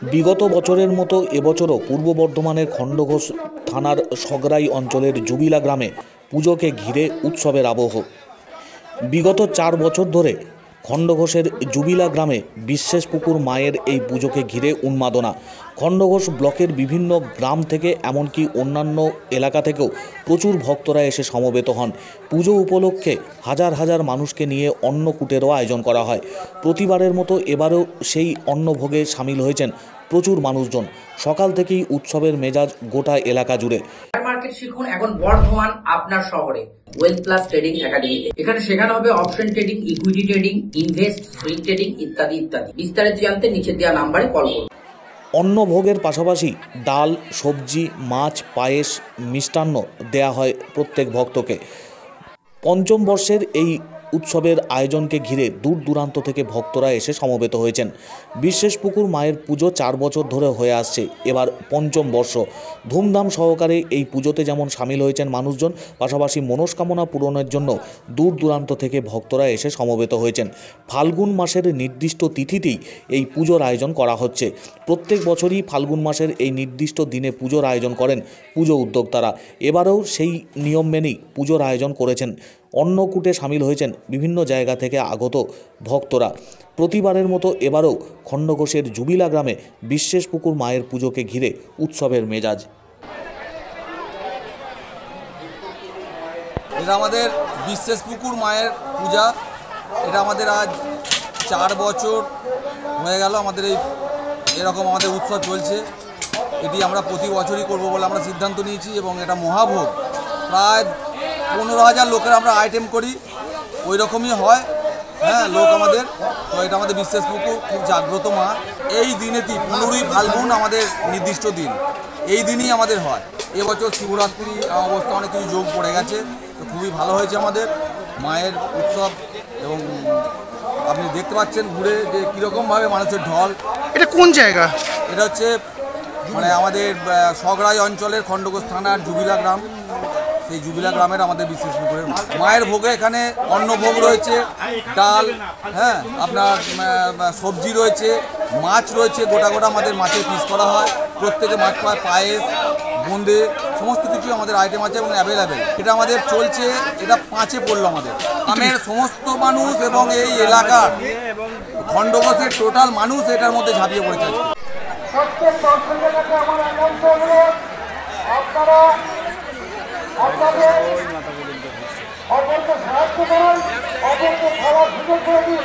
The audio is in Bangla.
বিগত বছরের মতো এবছরও পূর্ব বর্ধমানের খণ্ডঘোষ থানার সগরাই অঞ্চলের জুবিলা গ্রামে পুজোকে ঘিরে উৎসবের আবহ। বিগত 4 বছর ধরে খণ্ডঘোষের জুবিলা গ্রামে বিশ্বাসপুকুর মায়ের এই পুজোকে ঘিরে উন্মাদনা। খণ্ডঘোষ ব্লকের বিভিন্ন গ্রাম থেকে এমনকি অন্যান্য এলাকা থেকেও প্রচুর ভক্তরা এসে সমবেত হন। পুজো উপলক্ষে হাজার হাজার মানুষকে নিয়ে অন্নকূটেরও আয়োজন করা হয়। প্রতিবারের মতো এবারেও সেই অন্নভোগে সামিল হয়েছেন প্রচুর মানুষজন। সকাল থেকেই উৎসবের মেজাজ গোটা এলাকা জুড়ে। মার্কেট শিখুন এখন বর্ধমান আপনার শহরে ওয়েলথ প্লাস ট্রেডিং একাডেমি। এখানে শেখানো হবে option trading, equity trading, invest, swing trading ইত্যাদি ইত্যাদি। বিস্তারিত জানতে নিচে দেওয়া নাম্বারে কল করুন। অন্নভোগের পাশাপাশি ডাল, সবজি, মাছ, পায়েস, মিষ্টান্ন দেয়া হয় প্রত্যেক ভক্তকে। পঞ্চম বর্ষের এই উৎসবের আয়োজনকে ঘিরে দূর দূরান্ত থেকে ভক্তরা এসে সমবেত হয়েছেন। বিশ্বাসপুকুর মায়ের পুজো 4 বছর ধরে হয়ে আসছে, এবার পঞ্চম বর্ষ। ধুমধাম সহকারে এই পুজোতে যেমন সামিল হয়েছেন মানুষজন, পাশাপাশি মনস্কামনা পূরণের জন্য দূর দূরান্ত থেকে ভক্তরা এসে সমবেত হয়েছেন। ফাল্গুন মাসের নির্দিষ্ট তিথিতেই এই পুজোর আয়োজন করা হচ্ছে। প্রত্যেক বছরই ফাল্গুন মাসের এই নির্দিষ্ট দিনে পুজোর আয়োজন করেন পুজো উদ্যোক্তারা। এবারেও সেই নিয়ম মেনেই পুজোর আয়োজন করেছেন। অন্নকূটে সামিল হয়েছেন বিভিন্ন জায়গা থেকে আগত ভক্তরা। প্রতিবারের মতো এবারও খণ্ডঘোষের জুবিলা গ্রামে বিশ্বাসপুকুর মায়ের পুজোকে ঘিরে উৎসবের মেজাজ। এটা আমাদের বিশ্বাসপুকুর মায়ের পূজা। এটা আমাদের আজ 4 বছর হয়ে গেল আমাদের এরকম আমাদের উৎসব চলছে। এটি আমরা প্রতি বছরই করব বলে আমরা সিদ্ধান্ত নিয়েছি এবং এটা মহাভোগ। প্রায় 15,000 লোকের আমরা আইটেম করি, ওই রকমই হয়। হ্যাঁ, লোক আমাদের তো এটা আমাদের বিশ্বাসপুকুর খুব জাগ্রত মা। এই দিনেটি 15ই ফাল্গুন আমাদের নির্দিষ্ট দিন, এই দিনই আমাদের হয়। এবছর শিবরাত্রি অবস্থা অনেক কিছু যোগ পড়ে গেছে, তো খুবই ভালো হয়েছে আমাদের মায়ের উৎসব। এবং আপনি দেখতে পাচ্ছেন ঘুরে যে কীরকমভাবে মানুষের ঢল। এটা কোন জায়গা? এটা হচ্ছে মানে আমাদের সগরাই অঞ্চলের খণ্ডঘোষ থানার জুবিলা গ্রাম। সেই জুবিলা গ্রামের আমাদের বিশ্বাসপুকুরের মায়ের ভোগে এখানে অন্নভোগ রয়েছে, ডাল, হ্যাঁ আপনার সবজি রয়েছে, মাছ রয়েছে, গোটা গোটা আমাদের মাছের পিস করা হয়। প্রত্যেকে মাছ পায়, পায়েস, বোঁদে, সমস্ত কিছু আমাদের আইটেম আছে এবং অ্যাভেলেবেল। এটা আমাদের চলছে, এটা 5-এ পড়লো আমাদের গ্রামের সমস্ত মানুষ এবং এই এলাকার খণ্ডঘোষের টোটাল মানুষ এটার মধ্যে ঝাঁপিয়ে পড়েছে। আপনাদের অপরকে সাহায্য করুন, অপরকে খাওয়ার সুযোগ করে দিন।